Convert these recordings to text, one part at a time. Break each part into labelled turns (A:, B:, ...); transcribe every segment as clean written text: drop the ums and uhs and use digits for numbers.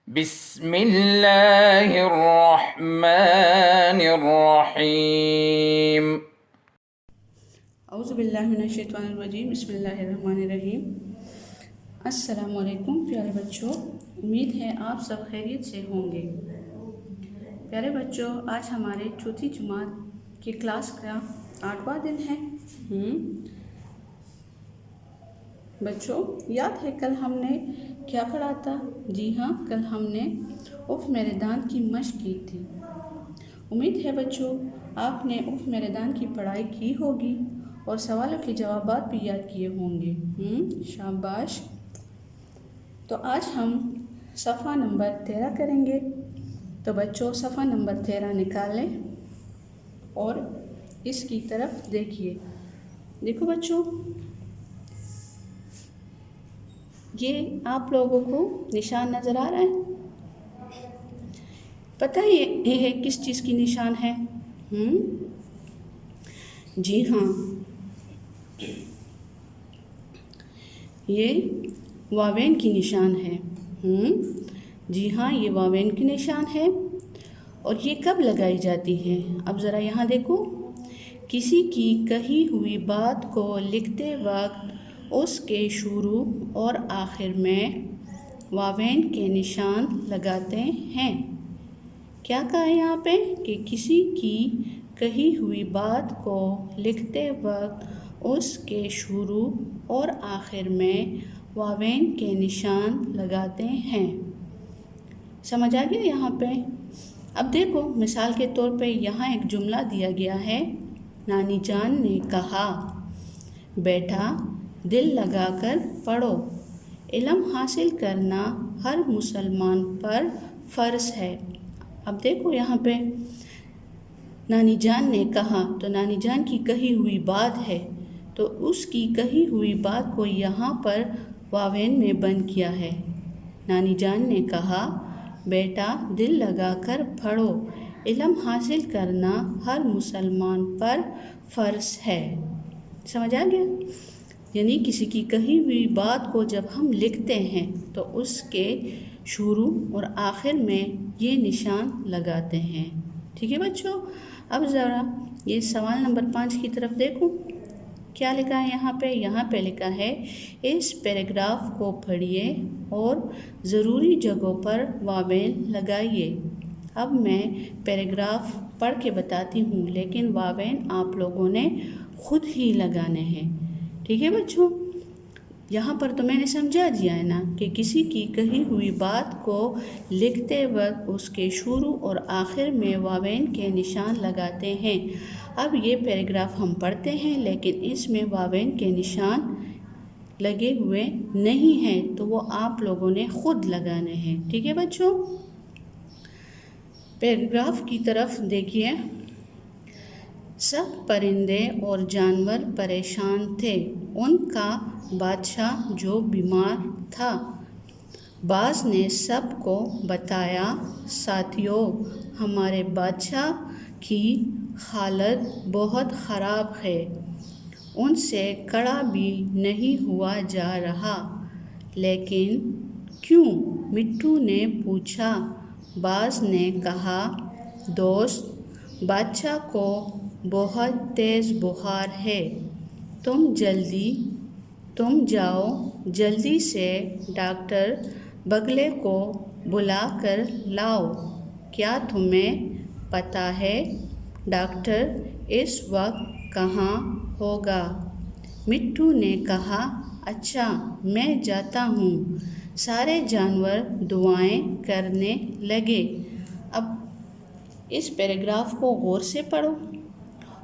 A: بسم اللہ الرحمن الرحیم۔
B: اعوذ باللہ من الشیطان الرجیم، بسم اللہ الرحمن الرحیم۔ السلام علیکم پیارے بچوں، امید ہے آپ سب خیریت سے ہوں گے۔ پیارے بچوں، آج ہمارے چوتھی جماعت کی کلاس کا 8واں دن ہے۔ بچوں، یاد ہے کل ہم نے کیا پڑھا تھا؟ جی ہاں، کل ہم نے اف میرے داند کی مشق کی تھی۔ امید ہے بچوں آپ نے اف میرے داند کی پڑھائی کی ہوگی اور سوالوں کے جوابات بھی یاد کیے ہوں گے۔ شاباش۔ تو آج ہم صفحہ نمبر 13 کریں گے۔ تو بچوں صفحہ نمبر 13 نکالیں اور اس کی طرف دیکھیے۔ دیکھو بچوں، یہ آپ لوگوں کو نشان نظر آ رہا ہے؟ پتہ ہے یہ کس چیز کی نشان ہے؟ جی ہاں، یہ واوین کی نشان ہے۔ جی ہاں، یہ واوین کی نشان ہے۔ اور یہ کب لگائی جاتی ہے؟ اب ذرا یہاں دیکھو، کسی کی کہی ہوئی بات کو لکھتے وقت اس کے شروع اور آخر میں واوین کے نشان لگاتے ہیں۔ کیا کہا ہے یہاں پہ؟ کہ کسی کی کہی ہوئی بات کو لکھتے وقت اس کے شروع اور آخر میں واوین کے نشان لگاتے ہیں۔ سمجھ آ گیا یہاں پہ؟ اب دیکھو، مثال کے طور پہ یہاں ایک جملہ دیا گیا ہے۔ نانی جان نے کہا، بیٹا دل لگا کر پڑھو، علم حاصل کرنا ہر مسلمان پر فرض ہے۔ اب دیکھو یہاں پہ نانی جان نے کہا، تو نانی جان کی کہی ہوئی بات ہے، تو اس کی کہی ہوئی بات کو یہاں پر واوین میں بند کیا ہے۔ نانی جان نے کہا، بیٹا دل لگا کر پڑھو، علم حاصل کرنا ہر مسلمان پر فرض ہے۔ سمجھ آ گیا؟ یعنی کسی کی کہی ہوئی بات کو جب ہم لکھتے ہیں تو اس کے شروع اور آخر میں یہ نشان لگاتے ہیں۔ ٹھیک ہے بچوں؟ اب ذرا یہ سوال نمبر 5 کی طرف دیکھو، کیا لکھا ہے یہاں پہ؟ یہاں پہ لکھا ہے، اس پیراگراف کو پڑھیے اور ضروری جگہوں پر واوین لگائیے۔ اب میں پیراگراف پڑھ کے بتاتی ہوں، لیکن واوین آپ لوگوں نے خود ہی لگانے ہیں۔ ٹھیک ہے بچوں؟ یہاں پر تو میں نے سمجھا دیا ہے نا کہ کسی کی کہی ہوئی بات کو لکھتے وقت اس کے شروع اور آخر میں واوین کے نشان لگاتے ہیں۔ اب یہ پیراگراف ہم پڑھتے ہیں، لیکن اس میں واوین کے نشان لگے ہوئے نہیں ہیں، تو وہ آپ لوگوں نے خود لگانے ہیں۔ ٹھیک ہے بچوں؟ پیراگراف کی طرف دیکھیے۔ سب پرندے اور جانور پریشان تھے، ان کا بادشاہ جو بیمار تھا۔ باز نے سب کو بتایا، ساتھیو ہمارے بادشاہ کی حالت بہت خراب ہے، ان سے کھڑا بھی نہیں ہوا جا رہا۔ لیکن کیوں؟ مٹھو نے پوچھا۔ باز نے کہا، دوست بادشاہ کو بہت تیز بخار ہے، تم جاؤ جلدی سے ڈاکٹر بگلے کو بلا کر لاؤ۔ کیا تمہیں پتہ ہے ڈاکٹر اس وقت کہاں ہوگا؟ مٹھو نے کہا، اچھا میں جاتا ہوں۔ سارے جانور دعائیں کرنے لگے۔ اب اس پیراگراف کو غور سے پڑھو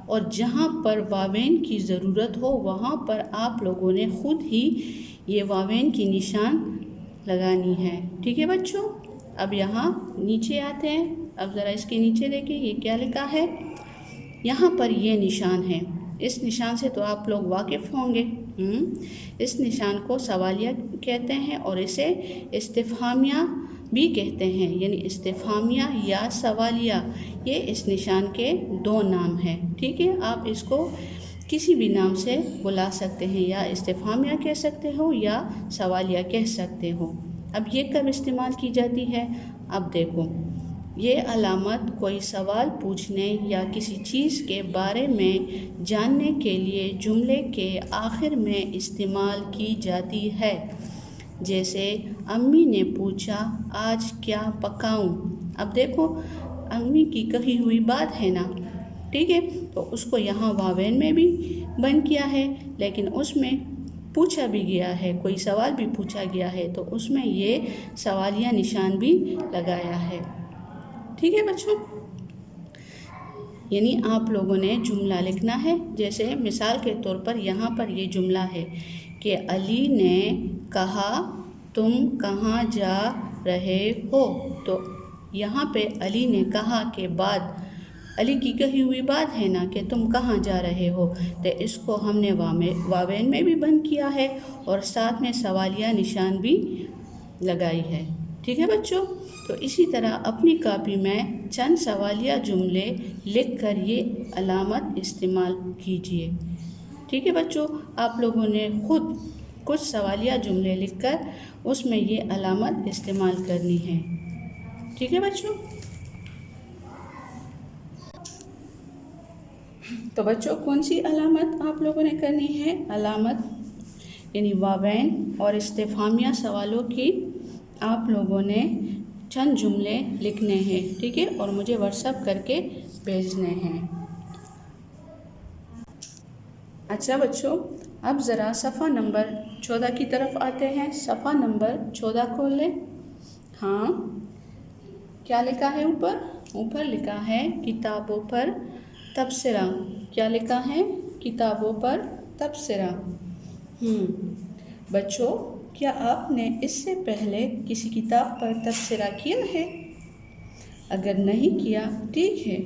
B: اور جہاں پر واوین کی ضرورت ہو وہاں پر آپ لوگوں نے خود ہی یہ واوین کی نشان لگانی ہے۔ ٹھیک ہے بچوں؟ اب یہاں نیچے آتے ہیں۔ اب ذرا اس کے نیچے دیکھیں، یہ کیا لکھا ہے؟ یہاں پر یہ نشان ہے۔ اس نشان سے تو آپ لوگ واقف ہوں گے۔ اس نشان کو سوالیہ کہتے ہیں اور اسے استفہامیہ بھی کہتے ہیں، یعنی استفہامیہ یا سوالیہ، یہ اس نشان کے 2 نام ہیں۔ ٹھیک ہے؟ آپ اس کو کسی بھی نام سے بلا سکتے ہیں، یا استفہامیہ کہہ سکتے ہو یا سوالیہ کہہ سکتے ہو۔ اب یہ کب استعمال کی جاتی ہے؟ اب دیکھو، یہ علامت کوئی سوال پوچھنے یا کسی چیز کے بارے میں جاننے کے لیے جملے کے آخر میں استعمال کی جاتی ہے، جیسے امی نے پوچھا آج کیا پکاؤں۔ اب دیکھو، امی کی کہی ہوئی بات ہے نا، ٹھیک ہے، تو اس کو یہاں واوین میں بھی بند کیا ہے، لیکن اس میں پوچھا بھی گیا ہے، کوئی سوال بھی پوچھا گیا ہے، تو اس میں یہ سوالیہ نشان بھی لگایا ہے۔ ٹھیک ہے بچوں، یعنی آپ لوگوں نے جملہ لکھنا ہے۔ جیسے مثال کے طور پر یہاں پر یہ جملہ ہے کہ علی نے کہا تم کہاں جا رہے ہو، تو یہاں پہ علی نے کہا کے بعد علی کی کہی ہوئی بات ہے نا کہ تم کہاں جا رہے ہو، تو اس کو ہم نے واوین میں بھی بند کیا ہے اور ساتھ میں سوالیہ نشان بھی لگائی ہے۔ ٹھیک ہے بچوں، تو اسی طرح اپنی کاپی میں چند سوالیہ جملے لکھ کر یہ علامت استعمال کیجیے۔ ٹھیک ہے بچوں، آپ لوگوں نے خود کچھ سوالیہ جملے لکھ کر اس میں یہ علامت استعمال کرنی ہے۔ ٹھیک ہے بچوں، تو بچوں کون سی علامت آپ لوگوں نے کرنی ہے؟ علامت یعنی واوین اور استفہامیہ سوالوں کی آپ لوگوں نے چند جملے لکھنے ہیں، ٹھیک ہے، اور مجھے واٹس ایپ کر کے بھیجنے ہیں۔ اچھا بچوں، اب ذرا صفحہ نمبر 14 کی طرف آتے ہیں۔ صفحہ نمبر 14 کھول لیں۔ ہاں، کیا لکھا ہے اوپر؟ اوپر لکھا ہے کتابوں پر تبصرہ۔ کیا لکھا ہے؟ کتابوں پر تبصرہ۔ بچوں، کیا آپ نے اس سے پہلے کسی کتاب پر تبصرہ کیا ہے؟ اگر نہیں کیا، ٹھیک ہے،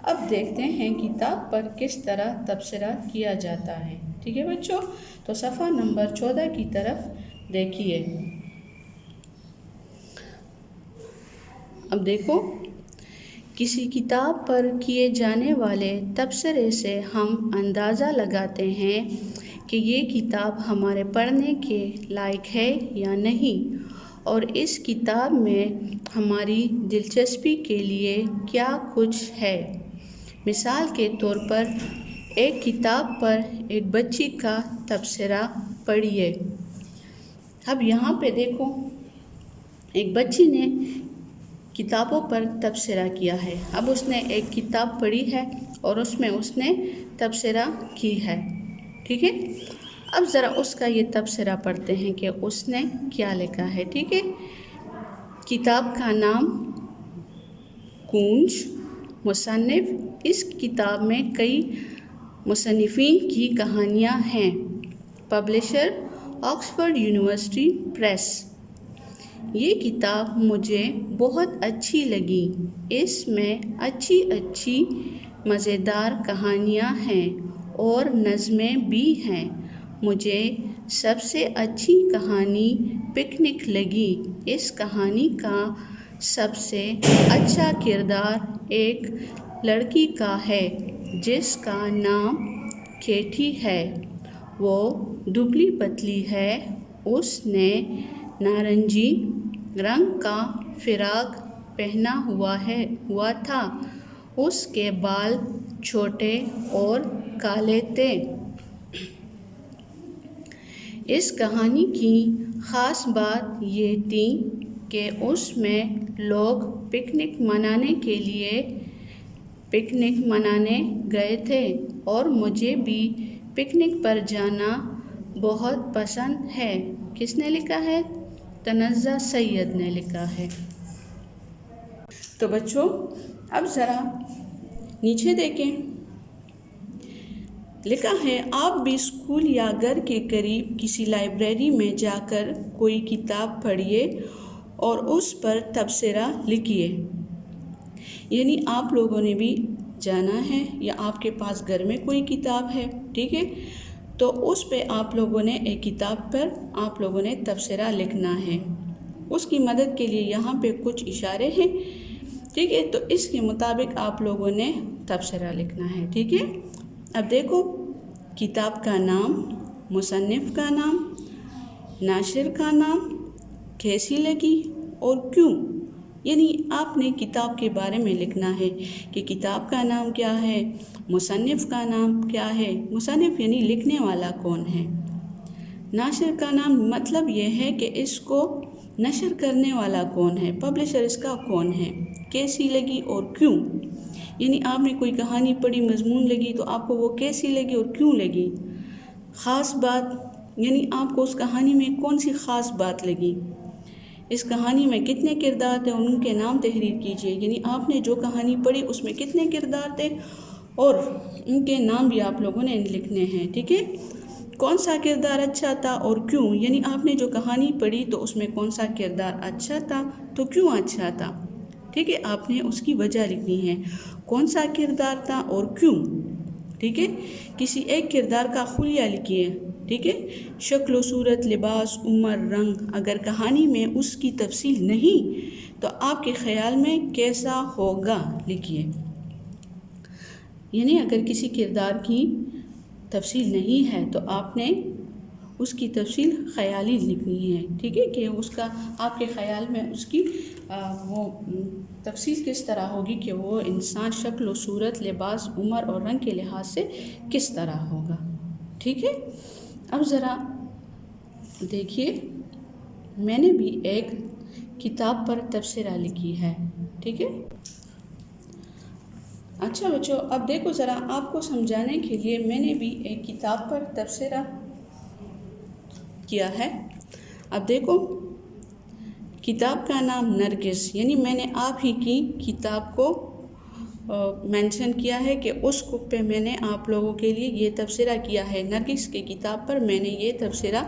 B: اب دیکھتے ہیں کتاب پر کس طرح تبصرہ کیا جاتا ہے۔ ٹھیک ہے بچوں، تو صفحہ نمبر 14 کی طرف دیکھیے۔ اب دیکھو، کسی کتاب پر کیے جانے والے تبصرے سے ہم اندازہ لگاتے ہیں کہ یہ کتاب ہمارے پڑھنے کے لائق ہے یا نہیں، اور اس کتاب میں ہماری دلچسپی کے لیے کیا کچھ ہے۔ مثال کے طور پر ایک کتاب پر ایک بچی کا تبصرہ پڑھیے۔ اب یہاں پہ دیکھو، ایک بچی نے کتابوں پر تبصرہ کیا ہے۔ اب اس نے ایک کتاب پڑھی ہے اور اس میں اس نے تبصرہ کی ہے، ٹھیک ہے۔ اب ذرا اس کا یہ تبصرہ پڑھتے ہیں کہ اس نے کیا لکھا ہے، ٹھیک ہے۔ کتاب کا نام کنج، مصنف، اس کتاب میں کئی مصنفین کی کہانیاں ہیں، پبلشر آکسفورڈ یونیورسٹی پریس۔ یہ کتاب مجھے بہت اچھی لگی، اس میں اچھی مزیدار کہانیاں ہیں اور نظمیں بھی ہیں۔ مجھے سب سے اچھی کہانی پکنک لگی۔ اس کہانی کا سب سے اچھا کردار ایک لڑکی کا ہے جس کا نام کیٹھی ہے۔ وہ دبلی پتلی ہے، اس نے نارنجی رنگ کا فراق پہنا ہوا تھا، اس کے بال چھوٹے اور کالے تھے۔ اس کہانی کی خاص بات یہ تھی کہ اس میں لوگ پکنک منانے گئے تھے، اور مجھے بھی پکنک پر جانا بہت پسند ہے۔ کس نے لکھا ہے؟ تنزہ سید نے لکھا ہے۔ تو بچوں، اب ذرا نیچے دیکھیں، لکھا ہے آپ بھی اسکول یا گھر کے قریب کسی لائبریری میں جا کر کوئی کتاب پڑھیے اور اس پر تبصرہ لکھیے۔ یعنی آپ لوگوں نے بھی جانا ہے یا آپ کے پاس گھر میں کوئی کتاب ہے، ٹھیک ہے، تو اس پہ آپ لوگوں نے ایک کتاب پر آپ لوگوں نے تبصرہ لکھنا ہے۔ اس کی مدد کے لیے یہاں پہ کچھ اشارے ہیں، ٹھیک ہے، تو اس کے مطابق آپ لوگوں نے تبصرہ لکھنا ہے، ٹھیک ہے۔ اب دیکھو، کتاب کا نام، مصنف کا نام، ناشر کا نام، کیسی لگی اور کیوں، یعنی آپ نے کتاب کے بارے میں لکھنا ہے کہ کتاب کا نام کیا ہے، مصنف کا نام کیا ہے، مصنف یعنی لکھنے والا کون ہے، ناشر کا نام مطلب یہ ہے کہ اس کو نشر کرنے والا کون ہے، پبلشر اس کا کون ہے، کیسی لگی اور کیوں، یعنی آپ نے کوئی کہانی پڑھی، مضمون لگی تو آپ کو وہ کیسی لگی اور کیوں لگی، خاص بات یعنی آپ کو اس کہانی میں کون سی خاص بات لگی، اس کہانی میں کتنے کردار تھے ان کے نام تحریر کیجیے، یعنی آپ نے جو کہانی پڑھی اس میں کتنے کردار تھے اور ان کے نام بھی آپ لوگوں نے لکھنے ہیں، ٹھیک ہے، کون سا کردار اچھا تھا اور کیوں، یعنی آپ نے جو کہانی پڑھی تو اس میں کون سا کردار اچھا تھا تو کیوں اچھا تھا، ٹھیک ہے، آپ نے اس کی وجہ لکھنی ہے، کون سا کردار تھا اور کیوں، ٹھیک ہے، کسی ایک کردار کا خلیہ لکھیے، ٹھیک ہے، شکل و صورت، لباس، عمر، رنگ، اگر کہانی میں اس کی تفصیل نہیں تو آپ کے خیال میں کیسا ہوگا لکھیے، یعنی اگر کسی کردار کی تفصیل نہیں ہے تو آپ نے اس کی تفصیل خیالی لکھنی ہے، ٹھیک ہے، کہ اس کا آپ کے خیال میں اس کی وہ تفصیل کس طرح ہوگی کہ وہ انسان شکل و صورت، لباس، عمر اور رنگ کے لحاظ سے کس طرح ہوگا، ٹھیک ہے۔ اب ذرا دیکھیے، میں نے بھی ایک کتاب پر تبصرہ لکھی ہے، ٹھیک ہے۔ اچھا بچوں، اب دیکھو ذرا آپ کو سمجھانے کے لیے میں نے بھی ایک کتاب پر تبصرہ کیا ہے۔ اب دیکھو، کتاب کا نام نرگس، یعنی میں نے آپ ہی کی کتاب کو مینشن کیا ہے کہ اس پہ میں نے آپ لوگوں کے لیے یہ تبصرہ کیا ہے، نرگس کی کتاب پر میں نے یہ تبصرہ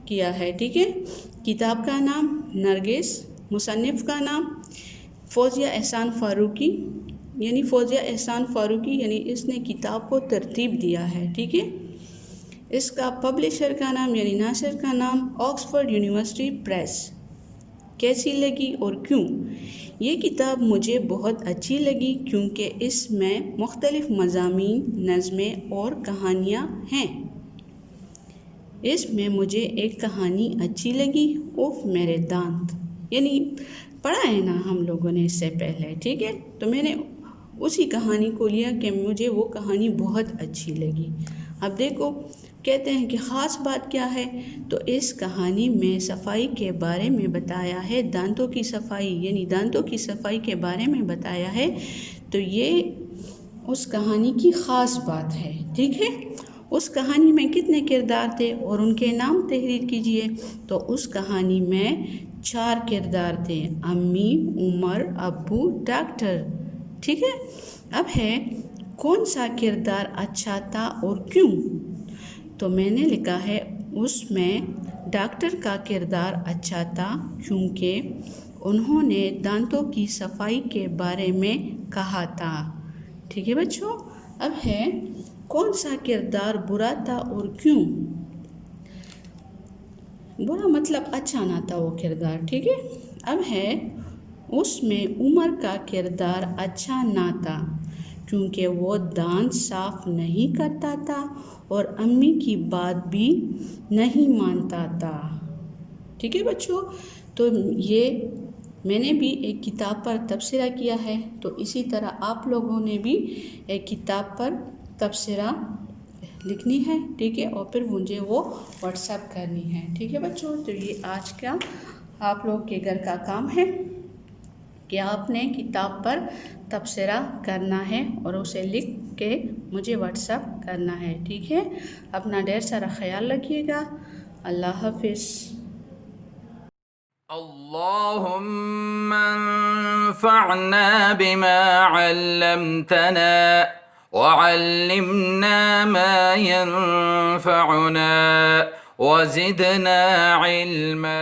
B: کیا ہے، ٹھیک ہے۔ کتاب کا نام نرگس، مصنف کا نام فوزیہ احسان فاروقی، یعنی فوزیہ احسان فاروقی یعنی اس نے کتاب کو ترتیب دیا ہے، ٹھیک ہے۔ اس کا پبلشر کا نام یعنی ناشر کا نام آکسفورڈ یونیورسٹی پریس۔ کیسی لگی اور کیوں، یہ کتاب مجھے بہت اچھی لگی کیونکہ اس میں مختلف مضامین، نظمیں اور کہانیاں ہیں۔ اس میں مجھے ایک کہانی اچھی لگی، اوف میرے دانت، یعنی پڑھا ہے نا ہم لوگوں نے اس سے پہلے، ٹھیک ہے، تو میں نے اسی کہانی کو لیا کہ مجھے وہ کہانی بہت اچھی لگی۔ اب دیکھو، کہتے ہیں کہ خاص بات کیا ہے، تو اس کہانی میں صفائی کے بارے میں بتایا ہے، دانتوں کی صفائی، یعنی دانتوں کی صفائی کے بارے میں بتایا ہے، تو یہ اس کہانی کی خاص بات ہے، ٹھیک ہے۔ اس کہانی میں کتنے کردار تھے اور ان کے نام تحریر کیجئے، تو اس کہانی میں 4 کردار تھے، امی، عمر، ابو، ڈاکٹر، ٹھیک ہے۔ اب ہے کون سا کردار اچھا تھا اور کیوں، تو میں نے لکھا ہے اس میں ڈاکٹر کا کردار اچھا تھا کیونکہ انہوں نے دانتوں کی صفائی کے بارے میں کہا تھا، ٹھیک ہے بچوں۔ اب ہے کون سا کردار برا تھا اور کیوں، برا مطلب اچھا نہ تھا وہ کردار، ٹھیک ہے۔ اب ہے اس میں عمر کا کردار اچھا نہ تھا کیونکہ وہ دانت صاف نہیں کرتا تھا اور امی کی بات بھی نہیں مانتا تھا، ٹھیک ہے بچوں۔ تو یہ میں نے بھی ایک کتاب پر تبصرہ کیا ہے، تو اسی طرح آپ لوگوں نے بھی ایک کتاب پر تبصرہ لکھنی ہے، ٹھیک ہے، اور پھر مجھے وہ واٹس ایپ کرنی ہے، ٹھیک ہے بچوں۔ تو یہ آج کا آپ لوگ کے گھر کا کام ہے کہ آپ نے کتاب پر تبصرہ کرنا ہے اور اسے لکھ کے مجھے واٹس ایپ کرنا ہے، ٹھیک ہے۔ اپنا ڈھیر سارا خیال رکھیے گا، اللہ حافظ۔
A: اللهم انفعنا بما علمتنا وعلمنا ما ينفعنا وزدنا علما